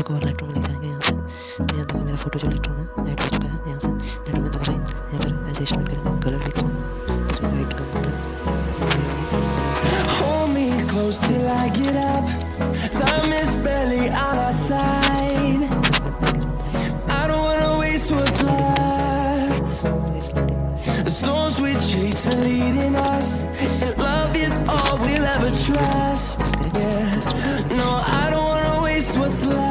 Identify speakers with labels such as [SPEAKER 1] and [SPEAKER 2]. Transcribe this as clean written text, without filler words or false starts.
[SPEAKER 1] को और light room में ले जाएंगे यहाँ से। तो यहाँ देखो मेरा फोटो जो लाइट रूम है एड विच पे है, यहाँ से लाइट रूम में दोबारा यहाँ पर ऐसे स्टार्ट करेंगे कलर फिक्स में, इसमें वाइट का होता है।
[SPEAKER 2] Hold me close till I get up. Time is barely on our side. I don't wanna waste what's left. The storms we chase are leading us, and love is all we'll ever trust. Yeah, no, I don't wanna waste what's left.